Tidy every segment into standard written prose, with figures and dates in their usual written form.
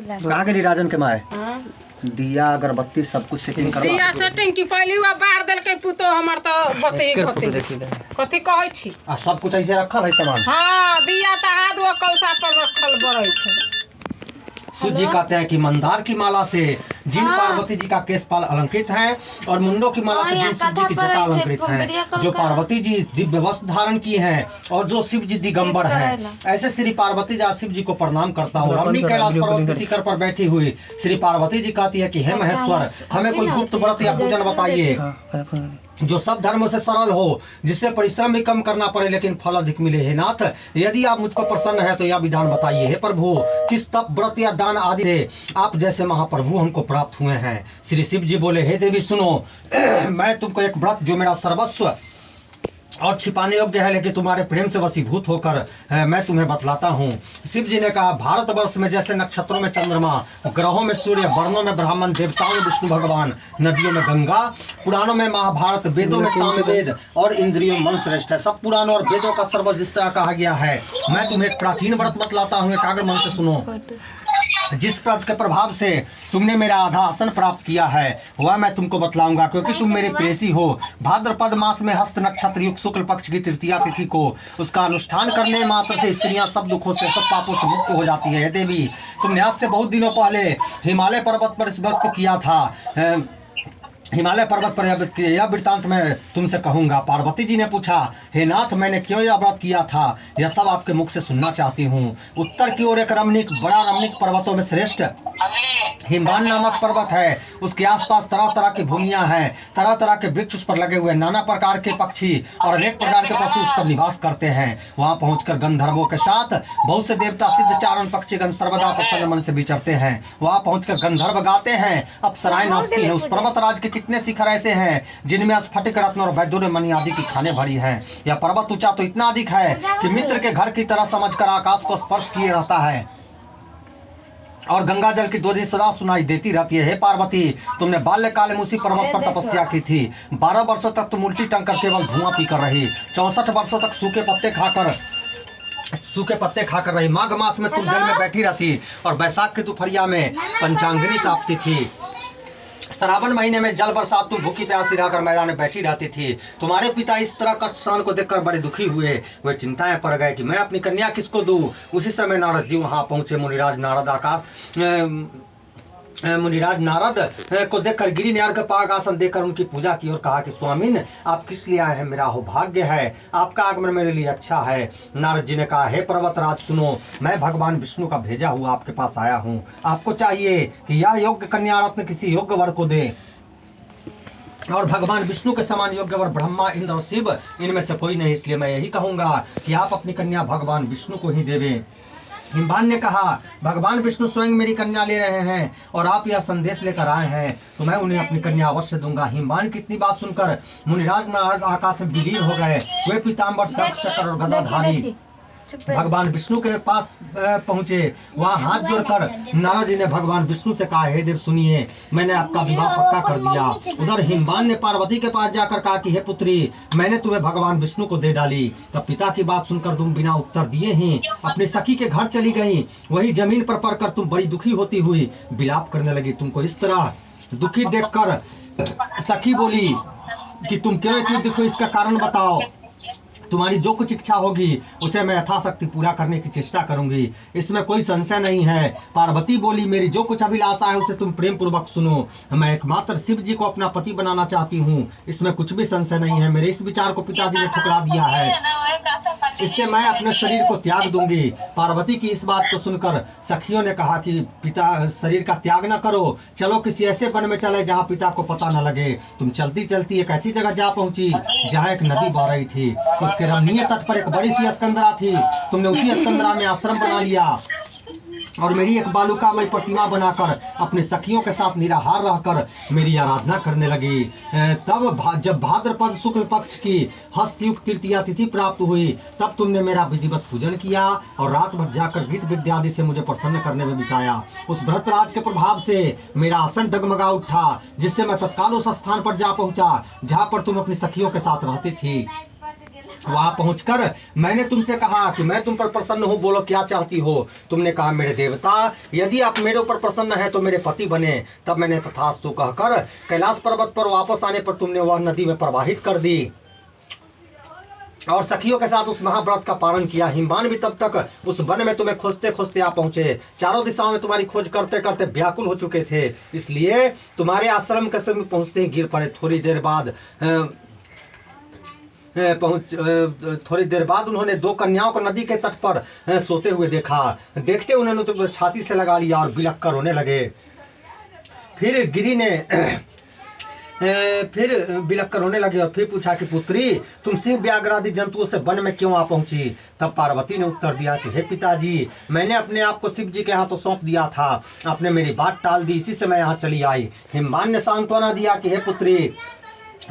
कहाँ गई राजन के माए? दिया अगरबत्ती सब कुछ सेटिंग करवा दिया सेटिंग की पहली बार बाहर देल के पुतो हमर तो बती कथी कहै छी आ सब कुछ ऐसे रखल है सामान। हां दिया त हाथ वो कलसा पर रखल बरै छै। सूर्य जी कहते हैं कि मंदार की माला से जिन पार्वती जी का केश पाल अलंकृत है और मुंडों की माला से जिन शिव जी की जटा अलंकृत है, जो पार्वती जी दिव्य वस्त्र धारण की हैं और जो शिव जी दिगंबर हैं, ऐसे श्री पार्वती जी शिव जी को प्रणाम करता हूँ। रमणी कैलाश पर्वत के शिखर पर बैठी हुई श्री पार्वती जी कहती है कि हे महेश्वर, हमें कोई गुप्त व्रत या पूजन बताइए जो सब धर्मों से सरल हो, जिससे परिश्रम भी कम करना पड़े लेकिन फल अधिक मिले। हे नाथ, यदि आप मुझ पर प्रसन्न है तो यह विधान बताइए। हे प्रभु, किस तप व्रत या दान आदि से आप जैसे महाप्रभु हमको प्राप्त हुए हैं। श्री शिव जी बोले, हे देवी सुनो, मैं तुमको एक व्रत जो मेरा सर्वस्व और छिपाने योग्य है लेकिन तुम्हारे प्रेम से वशीभूत होकर मैं तुम्हें बतलाता हूँ। शिव जी ने कहा, भारतवर्ष में जैसे नक्षत्रों में चंद्रमा, ग्रहों में सूर्य, वर्णों में ब्राह्मण, देवताओं में विष्णु भगवान, नदियों में गंगा, पुराणों में महाभारत, वेदों में सामवेद और इंद्रियों में मन श्रेष्ठ है। सब पुराणों और वेदों का सर्वश्रेष्ठ कहा गया है। मैं तुम्हें एक प्राचीन व्रत बतलाता हूँ, एकाग्र मन से सुनो। जिस व्रत के प्रभाव से तुमने मेरा आधा आसन प्राप्त किया है वह मैं तुमको बतलाऊंगा, क्योंकि तुम मेरे प्रेयसी हो। भाद्रपद मास में हस्त नक्षत्र युक्त शुक्ल पक्ष की तृतीया तिथि को उसका अनुष्ठान करने मात्र से स्त्रियां सब दुखों से, सब पापों से मुक्त हो जाती है। देवी, तुमने आज से बहुत दिनों पहले हिमालय पर्वत पर इस व्रत को किया था। हिमालय पर्वत पर यह वृत्तांत मैं तुमसे कहूंगा। पार्वती जी ने पूछा, हे नाथ, मैंने क्यों यह व्रत किया था, यह सब आपके मुख से सुनना चाहती हूँ। उत्तर की ओर एक बड़ा रमणीक पर्वतों में श्रेष्ठ हिमवान नामक पर्वत है। उसके आसपास तरह तरह की भूमियां हैं, तरह तरह के वृक्ष उस पर लगे हुए, नाना प्रकार के पक्षी और अनेक प्रकार के पशु उस पर निवास करते हैं। वहां पहुंचकर गंधर्वों के साथ बहुत से देवता, सिद्ध, चारण पक्षीगण सर्वदा प्रसन्न मन से विचरते हैं। वहां पहुंचकर गंधर्व गाते हैं, अप्सराएं नाचती हैं। उस पर्वतराज के कितने शिखर ऐसे हैं जिनमें स्फटिक, रत्न और वैदुर्य मणि आदि की खानें भरी हैं। यह पर्वत ऊंचा तो इतना अधिक है कि मित्र के घर की तरह समझकर आकाश को स्पर्श किए रहता है और गंगा जल की ध्वनि सदा सुनाई देती रहती है। हे पार्वती, तुमने बाल्यकाल में उसी पर्वत पर तपस्या की थी। 12 वर्षों तक तुम उल्टी टंग कर केवल धुआं पीकर रही। 64 वर्षों तक सूखे पत्ते खाकर रही। माघ मास में तुम जल में बैठी रहती और बैसाख की दोपहरिया में पंचांगिनी तापती थी। श्रावण महीने में जल बरसात तुम भूखी प्यासी रहकर मैदान में बैठी रहती थी। तुम्हारे पिता इस तरह कष्ट सहन को देखकर बड़े दुखी हुए। वे चिंताएं पड़ गए कि मैं अपनी कन्या किसको दूं। उसी समय नारद जी वहां पहुंचे। मुनिराज नारद को देखकर गिरी ने अर्घ पाग आसन देकर उनकी पूजा की और कहा कि स्वामिन, आप किस लिए आए हैं, मेरा सौभाग्य है, आपका आगमन मेरे लिए अच्छा है। नारद जी ने कहा, हे पर्वतराज सुनो, मैं भगवान विष्णु का भेजा हुआ आपके पास आया हूँ। आपको चाहिए कि यह योग्य कन्या रत्न किसी योग्य वर को दे और भगवान विष्णु के समान योग्य वर ब्रह्मा, इंद्र और शिव इनमें से कोई नहीं। इसलिए मैं यही कहूंगा कि आप अपनी कन्या भगवान विष्णु को ही देवें। हिमवान ने कहा, भगवान विष्णु स्वयं मेरी कन्या ले रहे हैं और आप यह संदेश लेकर आए हैं तो मैं उन्हें अपनी कन्या अवश्य दूंगा। हिमवान की इतनी बात सुनकर मुनिराज नारद आकाश में विलीन हो गए। वे पीताम्बर, शंख, चक्र और गदाधारी भगवान विष्णु के पास पहुंचे। वहां हाथ जोड़कर नारद जी ने भगवान विष्णु से कहा, हे देव सुनिए, मैंने आपका विवाह पक्का कर दिया। उधर हिमवान ने पार्वती के पास जाकर कहा कि हे पुत्री, मैंने तुम्हें भगवान विष्णु को दे डाली। तब पिता की बात सुनकर तुम बिना उत्तर दिए ही अपनी सखी के घर चली गई। वही जमीन पर पड़कर तुम बड़ी दुखी होती हुई विलाप करने लगी। तुमको इस तरह दुखी देखकर सखी बोली कि तुम क्यों इतनी दुखी, इसका कारण बताओ। तुम्हारी जो कुछ इच्छा होगी उसे मैं यथाशक्ति पूरा करने की चेष्टा करूंगी, इसमें कोई संशय नहीं है। पार्वती बोली, मेरी जो कुछ अभिलाषा है उसे तुम प्रेम पूर्वक सुनो। मैं एकमात्र शिव जी को अपना पति बनाना चाहती हूँ, इसमें कुछ भी संशय नहीं है। मेरे इस विचार को पिताजी ने ठुकरा दिया है, इससे मैं अपने शरीर को त्याग दूंगी। पार्वती की इस बात को सुनकर सखियों ने कहा कि पिता शरीर का त्याग न करो, चलो किसी ऐसे वन में चले जहाँ पिता को पता न लगे। तुम चलती चलती एक ऐसी जगह जा पहुंची जहाँ एक नदी बह रही थी। उसके रमणीय तट पर एक बड़ी सी स्कंदरा थी। तुमने उसी स्कंदरा में आश्रम बना लिया और मेरी एक बालुकामय प्रतिमा बनाकर अपने सखियों के साथ निराहार रहकर मेरी आराधना करने लगी। तब जब भाद्रपद शुक्ल पक्ष की हस्तयुक्त तृतीया तिथि प्राप्त हुई तब तुमने मेरा विधिवत पूजन किया और रात भर जाकर गीत विद्यादि से मुझे प्रसन्न करने में बिताया। उस व्रतराज के प्रभाव से मेरा आसन डगमगा उठा, जिससे मैं तत्काल उस स्थान पर जा पहुंचा जहाँ पर तुम अपनी सखियों के साथ रहती थी। वहां पहुंचकर मैंने तुमसे कहा कि मैं तुम पर प्रसन्न हूँ, बोलो क्या चाहती हो। तुमने कहा मेरे देवता, यदि आप मेरे ऊपर प्रसन्न है तो मेरे पति बने। तब मैंने तथास्तु कहकर कैलाश पर्वत पर वापस आने पर तुमने वह नदी में प्रवाहित कर दी और सखियों के साथ उस महाव्रत का पालन किया। हिमवान भी तब तक उस वन में तुम्हें खोजते खोजते आ पहुंचे। चारों दिशाओं में तुम्हारी खोज करते करते व्याकुल हो चुके थे, इसलिए तुम्हारे आश्रम के समीप पहुंचते ही गिर पड़े। थोड़ी देर बाद उन्होंने दो कन्याओं को नदी के तट पर सोते हुए देखा। देखते उन्होंने तो छाती से लगा लिया और बिलख कर रोने लगे। फिर गिरी ने बिलख कर रोने लगे और फिर पूछा कि पुत्री, तुम सिंह व्याघ्र आदि जंतुओं से वन में क्यों आ पहुंची। तब पार्वती ने उत्तर दिया कि हे पिताजी, मैंने अपने आप को शिव जी के हाथों सौंप दिया था, आपने मेरी बात टाल दी, इसी से मैं यहाँ चली आई। हिमवान ने सांत्वना दिया कि हे पुत्री,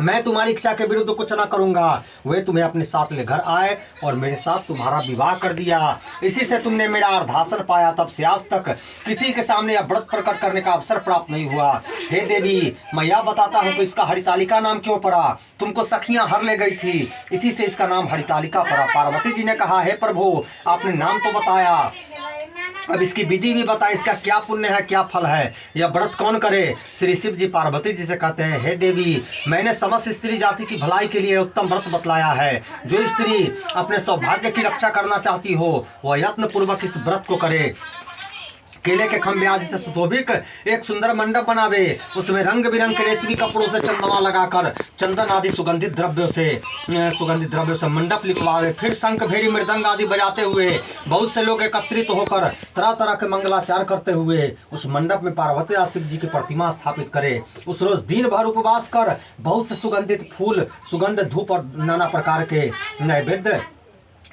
मैं तुम्हारी इच्छा के विरुद्ध कुछ न करूंगा। वे तुम्हें अपने साथ ले घर आए और मेरे साथ तुम्हारा विवाह कर दिया। इसी से तुमने मेरा अर्धासन पाया। तब से आज तक किसी के सामने यह व्रत प्रकट करने का अवसर प्राप्त नहीं हुआ। हे देवी, मैं यह बताता हूँ कि इसका हरितालिका नाम क्यों पड़ा। तुमको सखियां हर ले गई थी, इसी से इसका नाम हरितालिका पड़ा। पार्वती जी ने कहा, हे प्रभु, आपने नाम तो बताया, अब इसकी विधि भी बताए, इसका क्या पुण्य है, क्या फल है, यह व्रत कौन करे। श्री शिव जी पार्वती जी से कहते हैं, हे देवी, मैंने समस्त स्त्री जाति की भलाई के लिए उत्तम व्रत बतलाया है। जो स्त्री अपने सौभाग्य की रक्षा करना चाहती हो वह यत्न पूर्वक इस व्रत को करे। केले के खंभे आदि से सुशोभित एक सुंदर मंडप बनावे, उसमें रंग बिरंग के रेशमी कपड़ों से चंदमा लगाकर चंदन आदि सुगंधित द्रव्यों से मंडप लिखवावे। फिर शंख, भेरी, मृदंग आदि बजाते हुए बहुत से लोग एकत्रित होकर तरह तरह के मंगलाचार करते हुए उस मंडप में पार्वती और शिव जी की प्रतिमा स्थापित करे। उस रोज दिन भर उपवास कर बहुत से सुगंधित फूल, सुगंध, धूप और नाना प्रकार के नैवेद्य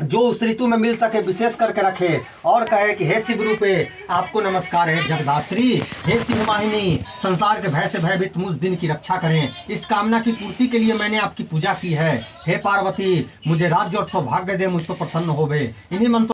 जो उस ऋतु में मिल सके विशेष करके रखे और कहे कि हे शिव रूपे, आपको नमस्कार है जगदात्री। हे शिव वाहिनी, संसार के भय से भयभीत मुझ दिन की रक्षा करें। इस कामना की पूर्ति के लिए मैंने आपकी पूजा की है। हे पार्वती, मुझे राज्य और सौभाग्य दे, मुझ पर प्रसन्न होवे। इन्हीं मंत्रों